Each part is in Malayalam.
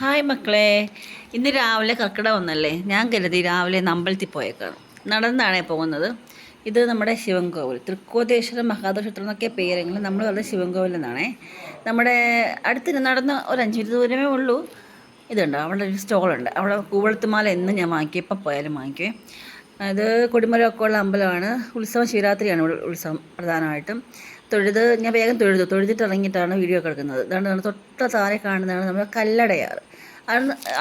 ഹായ് മക്കളെ, ഇന്ന് രാവിലെ കർക്കിടക ഒന്നല്ലേ. ഞാൻ കരുതി രാവിലെ അമ്പലത്തിൽ പോയേക്കാണ്. നടന്നാണേ പോകുന്നത്. ഇത് നമ്മുടെ ശിവൻകോവിൽ, തൃക്കോതേശ്വരം മഹാദേവക്ഷേത്രം എന്നൊക്കെ പേരെങ്കിലും നമ്മൾ പറഞ്ഞ ശിവൻകോവിൽ എന്നാണേ. നമ്മുടെ അടുത്ത് നടന്ന് ഒരു 5 മിനിറ്റ് ദൂരമേ ഉള്ളൂ. ഇതുണ്ട്, അവിടെ ഒരു സ്റ്റോളുണ്ട്. അവിടെ കൂവളത്തുമാല എന്നും ഞാൻ വാങ്ങിക്കും, എപ്പോൾ പോയാലും വാങ്ങിക്കുവേ. ഇത് കൊടിമരമൊക്കെ ഉള്ള അമ്പലമാണ്. ഉത്സവം ശിവരാത്രിയാണ് ഇവിടെ ഉത്സവം പ്രധാനമായിട്ടും. ഞാൻ വേഗം തൊഴുതിട്ട് ഇറങ്ങിയിട്ടാണ് വീഡിയോ ഒക്കെ എടുക്കുന്നത്. ഇതാണ് തൊട്ട താഴെ കാണുന്നതാണ് നമ്മുടെ കല്ലടയാറ്.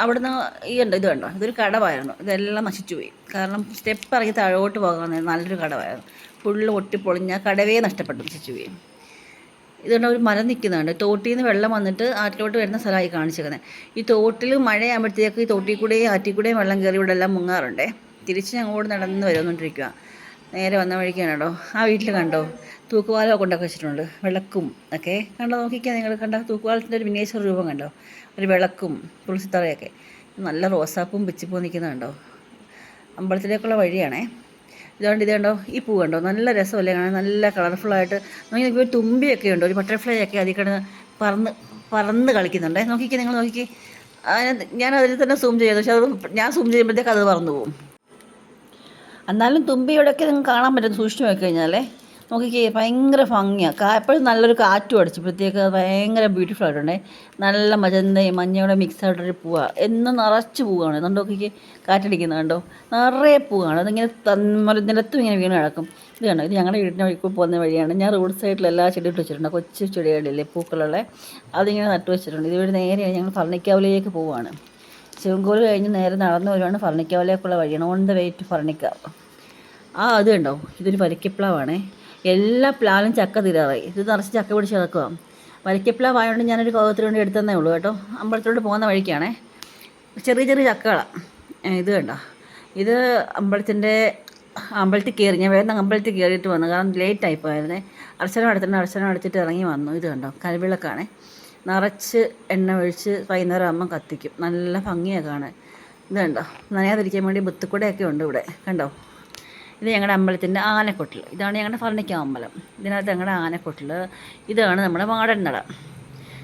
അവിടുന്ന് ഇത് കണ്ടോ, ഇതൊരു കടവായിരുന്നു. ഇതെല്ലാം നശിച്ചു പോയി. കാരണം സ്റ്റെപ്പ് ഇറങ്ങി താഴോട്ട് പോകാൻ നല്ലൊരു കടവായിരുന്നു. ഫുള്ള് ഒട്ടിപ്പൊളിഞ്ഞ കടവേ നഷ്ടപ്പെട്ടു, നശിച്ചു പോയി. ഇതുകൊണ്ട് ഒരു മരം നിൽക്കുന്നുണ്ട്. തോട്ടിൽ നിന്ന് വെള്ളം വന്നിട്ട് ആറ്റിലോട്ട് വരുന്ന സ്ഥലമായി കാണിച്ചിരിക്കുന്നത്. ഈ തോട്ടിൽ മഴയാകുമ്പോഴത്തേക്ക് ഈ തോട്ടിൽ കൂടെയും ആറ്റിൽ കൂടെയും വെള്ളം കയറി ഇവിടെ എല്ലാം മുങ്ങാറുണ്ടേ. തിരിച്ച് ഞങ്ങളോട് നടന്ന് വരുന്നുകൊണ്ടിരിക്കുക. നേരെ വന്ന വഴിക്കാണ് കേട്ടോ. ആ വീട്ടിൽ കണ്ടോ, തൂക്കുപാലമൊക്കെ ഉണ്ടാക്കി വെച്ചിട്ടുണ്ട്. വിളക്കും ഒക്കെ കണ്ടോ, നോക്കിക്കാൻ നിങ്ങൾ കണ്ടോ. തൂക്കുപാലത്തിൻ്റെ ഒരു മിനിയേച്ചർ രൂപം കണ്ടോ, ഒരു വിളക്കും തുളസിത്തറയൊക്കെ. നല്ല റോസാപ്പും പിച്ചിപ്പൂ നിൽക്കുന്നുണ്ടോ. അമ്പലത്തിലേക്കുള്ള വഴിയാണേ. ഇതുകൊണ്ട് ഇത് കണ്ടോ, ഈ പൂ കണ്ടോ, നല്ല രസമല്ലേ കാണാൻ, നല്ല കളർഫുള്ളായിട്ട്. നോക്കി ഒരു തുമ്പിയൊക്കെ ഉണ്ടോ, ഒരു ബട്ടർഫ്ലൈ ഒക്കെ അതിൽ കിടന്ന് പറന്ന് കളിക്കുന്നുണ്ടേ. നോക്കിക്കേ, നിങ്ങൾ നോക്കിക്കേ. ഞാൻ അതിൽ തന്നെ സൂം ചെയ്തു, പക്ഷെ അത് ഞാൻ സൂം ചെയ്യുമ്പോഴത്തേക്ക് അത് പറന്നു പോകും. എന്നാലും തുമ്പിയോടൊക്കെ നിങ്ങൾക്ക് കാണാൻ പറ്റും, സൂക്ഷിച്ച് നോക്കിക്കഴിഞ്ഞാലേ. നോക്കിക്കേ, ഭയങ്കര ഭംഗിയാണ്. എപ്പോഴും നല്ലൊരു കാറ്റും അടിച്ചപ്പോഴത്തേക്ക് ഭയങ്കര ബ്യൂട്ടിഫുൾ ആയിട്ടുണ്ടേ. നല്ല മജന്തയും മഞ്ഞയോടെ മിക്സ് ആയിട്ടൊരു പൂവാണ്. എന്നും നിറച്ച് പൂവാണ്. അതുകൊണ്ട് നോക്കിക്കേ, കാറ്റടിക്കുന്നത് കണ്ടോ, നിറയെ പൂവാണ്. അതിങ്ങനെ നിലത്തും ഇങ്ങനെ വീണ് കിടക്കും. ഇത് കണ്ടോ, ഇത് ഞങ്ങളുടെ വീടിൻ്റെ വഴിക്ക് പോകുന്ന വഴിയാണ്. ഞാൻ റോഡ് സൈഡിൽ എല്ലാ ചെടിയും ഇട്ട് വെച്ചിട്ടുണ്ട്. കൊച്ചു ചെടികളില്ലേ, പൂക്കളുള്ള, അതിങ്ങനെ നട്ടു വെച്ചിട്ടുണ്ട്. ഇതുവഴി നേരെയാണ് ഞങ്ങൾ ഭരണിക്കാവിലേക്ക് പോവുകയാണ്. ശിവൻകോവിൽ കഴിഞ്ഞ് നേരെ നടന്നു വരുവാണ് ഭരണിക്കാവിലേക്കുള്ള വഴിയാണ്. On the way to Bharanikkavu. അത് കണ്ടോ, ഇതൊരു വരിക്കപ്ലാവാണേ. എല്ലാ പ്ലാവിലും ചക്ക തീരാറായി. ഇത് നിറച്ച് ചക്ക പിടിച്ച് കിടക്കുക. വരിക്കപ്ലാവായതുകൊണ്ട് ഞാനൊരു കൗതുകത്തിന് വേണ്ടി എടുത്തതന്നേ ഉള്ളൂ കേട്ടോ. അമ്പലത്തിലോട്ട് പോകുന്ന വഴിക്കാണേ. ചെറിയ ചെറിയ ചക്കകളാണ്. ഇത് കണ്ടോ, ഇത് അമ്പലത്തിൽ കയറി. ഞാൻ വേഗം അമ്പലത്തിൽ കയറിയിട്ട് വന്നു, കാരണം ലേറ്റ് ആയിപ്പോയിരുന്നേ. അർച്ചന എടുത്തിട്ട് ഇറങ്ങി വന്നു. ഇത് കണ്ടോ, കൽവിളക്കാണേ. നിറച്ച് എണ്ണ ഒഴിച്ച് വൈകുന്നേരം ആകുമ്പം കത്തിക്കും. നല്ല ഭംഗിയാണ് കാണാൻ. ഇത് കണ്ടോ, നനയാതിരിക്കാൻ വേണ്ടി ബുത്തുക്കൂടെയൊക്കെ ഉണ്ട് ഇവിടെ കണ്ടോ. ഇത് ഞങ്ങളുടെ അമ്പലത്തിൻ്റെ ആനക്കൊട്ടിൽ. ഇതാണ് ഞങ്ങളുടെ ഭരണിക്കാവ് അമ്പലം. ഇതിനകത്ത് ഞങ്ങളുടെ ആനക്കൊട്ടിൽ. ഇതാണ് നമ്മുടെ മാടൻ നട.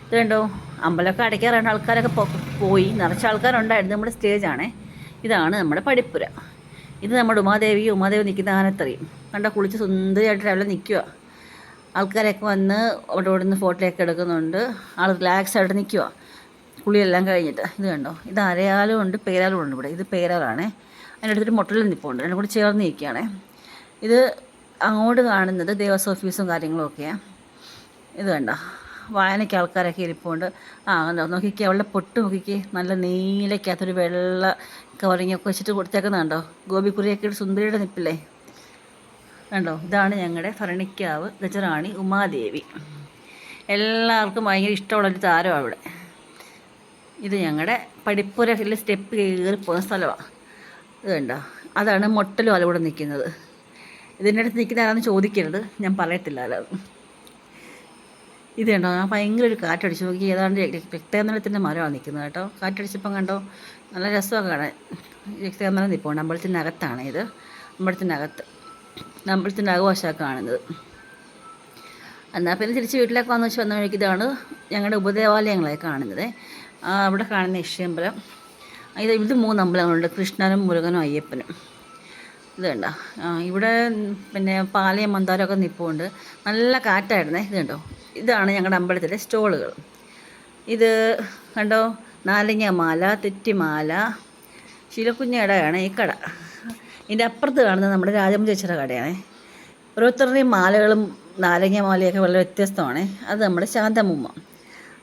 ഇത് കണ്ടോ, അമ്പലമൊക്കെ അടയ്ക്കാറാണ്. ആൾക്കാരൊക്കെ പോയി, നിറച്ച ആൾക്കാരുണ്ടായിരുന്നു. നമ്മുടെ സ്റ്റേജാണേ. ഇതാണ് നമ്മുടെ പടിപ്പുര. ഇത് നമ്മുടെ ഉമാദേവി നിൽക്കുന്ന ആനത്തറിയും കണ്ടോ. കുളിച്ച് സുന്ദരിയായിട്ട് രാവിലെ നിൽക്കുക. ആൾക്കാരൊക്കെ വന്ന് അവിടെ നിന്ന് ഫോട്ടോയൊക്കെ എടുക്കുന്നുണ്ട്. ആൾ റിലാക്സ് ആയിട്ട് നിൽക്കുക, കുളിയെല്ലാം കഴിഞ്ഞിട്ട്. ഇത് കണ്ടോ, ഇത് അരയാലും ഉണ്ട് പേരാലും ഉണ്ട് ഇവിടെ. ഇത് പേരാലാണേ. അതിൻ്റെ അടുത്തൊരു മുട്ടലും നിൽപ്പുണ്ട്, അതിനെ കൂടി ചേർന്ന് നിൽക്കുകയാണേ. ഇത് അങ്ങോട്ട് കാണുന്നത് ദേവസ്വം ഓഫീസും കാര്യങ്ങളും ഒക്കെയാണ്. ഇത് കണ്ടോ, വായനയ്ക്ക് ആൾക്കാരൊക്കെ ഇരിപ്പുണ്ട്. നോക്കിക്കേ, അവളുടെ പൊട്ട് നോക്കിക്കേ, നല്ല നീലയ്ക്കകത്തൊരു വെള്ള കവറിങ്ങൊക്കെ വെച്ചിട്ട് കൊടുത്തേക്കുന്നുണ്ടോ. ഗോപിക്കുറിയൊക്കെ ഇട്ട് സുന്ദരിയുടെ നിൽപ്പില്ലേ കണ്ടോ. ഇതാണ് ഞങ്ങളുടെ ഭരണിക്കാവ് ഗജറാണി ഉമാദേവി. എല്ലാവർക്കും ഭയങ്കര ഇഷ്ടമുള്ളൊരു താരമാണ് അവിടെ. ഇത് ഞങ്ങളുടെ പടിപ്പുരയിൽ സ്റ്റെപ്പ് കയറി പോകുന്ന സ്ഥലമാണ്. ഇത് കണ്ടോ, അതാണ് മൊട്ടലും അലൂടെ നിൽക്കുന്നത്. ഇതിൻ്റെ അടുത്ത് നിൽക്കുന്ന ആരാന്ന് ചോദിക്കരുത്, ഞാൻ പറയത്തില്ല. ഇത് കണ്ടോ, ഭയങ്കര ഒരു കാറ്റടിച്ച് നോക്കി. ഏതാണ്ട് രക്തകന്നലത്തിൻ്റെ മരമാണ് നിൽക്കുന്നത് കേട്ടോ. കാറ്റടിച്ചപ്പം കണ്ടോ, നല്ല രസമൊക്കെ കാണാൻ. രക്തകന്നലം നിൽപ്പുണ്ട്. അമ്പലത്തിനകത്താണ് ഇത്. അമ്പലത്തിൻ്റെ അകവശമാണ് കാണുന്നത്. എന്നാൽ പിന്നെ തിരിച്ച് വീട്ടിലേക്ക് വന്ന വഴിക്ക് ഇതാണ് ഞങ്ങളുടെ ഉപദേവാലയങ്ങളായി കാണുന്നത്. അവിടെ കാണുന്ന യക്ഷയമ്പലം. ഇത് 3 അമ്പലങ്ങളുണ്ട്, കൃഷ്ണനും മുരുകനും അയ്യപ്പനും. ഇത് കണ്ടോ, ഇവിടെ പിന്നെ പാലയും മന്ദാരമൊക്കെ നിൽപ്പുണ്ട്. നല്ല കാറ്റായിരുന്നേ. ഇത് കണ്ടോ, ഇതാണ് ഞങ്ങളുടെ അമ്പലത്തിലെ സ്റ്റോളുകൾ. ഇത് കണ്ടോ, നാരങ്ങാമാല, തെറ്റിമാല, ശീലക്കുഞ്ഞിടയാണ് ഈ കട. ഇതിൻ്റെ അപ്പുറത്ത് കാണുന്നത് നമ്മുടെ രാജമ്മ ചേച്ചിയുടെ കടയാണ്. ഓരോരുത്തരുടെയും മാലകളും നാരങ്ങാമാലയൊക്കെ വളരെ വ്യത്യസ്തമാണ്. അത് നമ്മുടെ ശാന്തമ്മ.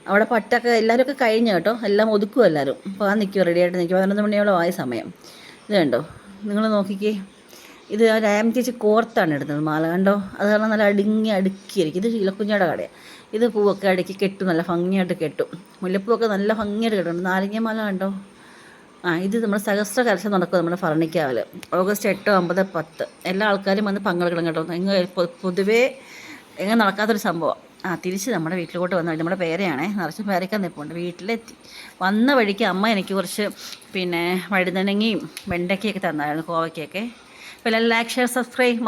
അവിടെ പട്ടൊക്കെ എല്ലാവരും കഴിഞ്ഞു കേട്ടോ. എല്ലാം ഒതുക്കും എല്ലാവരും. പോകാൻ നിൽക്കുക, റെഡിയായിട്ട് നിൽക്കുക. 11 മണിയോളം ആയ സമയം. ഇത് കണ്ടോ, നിങ്ങൾ നോക്കിക്കേ. ഇത് രാജമ്മ ചേച്ചി കോർത്താണ് എടുത്തത് മാല കണ്ടോ. അത് കാരണം നല്ല അടുക്കിയിരിക്കും. ഇത് ശീലക്കുഞ്ഞിയുടെ കടയാണ്. ഇത് പൂവൊക്കെ അടുക്കി കെട്ടും, നല്ല ഭംഗിയായിട്ട് കെട്ടും. മുല്ലപ്പൂവൊക്കെ നല്ല ഭംഗിയായിട്ട് കെട്ടുന്നുണ്ട്. നാരങ്ങാമാല കണ്ടോ. ഇത് നമ്മുടെ സഹസ്ര കലശം നടക്കും നമ്മുടെ ഭരണിക്കാവിൽ. ഓഗസ്റ്റ് 8, 9, 10 എല്ലാ ആൾക്കാരും വന്ന് പങ്കെടുക്കണം കേട്ടോ. പൊതുവേ എങ്ങനെ നടക്കാത്തൊരു സംഭവം. തിരിച്ച് നമ്മുടെ വീട്ടിലോട്ട് വന്ന നമ്മുടെ പേരയാണേ. നിറച്ച് പേരൊക്കെ നിൽപ്പുണ്ട്. വീട്ടിലെത്തി വന്ന വഴിക്ക് അമ്മ എനിക്ക് കുറച്ച് പിന്നെ വഴുതനങ്ങയും വെണ്ടയ്ക്കൊക്കെ തന്നായിരുന്നു, കോവയ്ക്കൊക്കെ. അപ്പോൾ എല്ലാവരും ലൈക്ക്, ഷെയർ, സബ്സ്ക്രൈബ്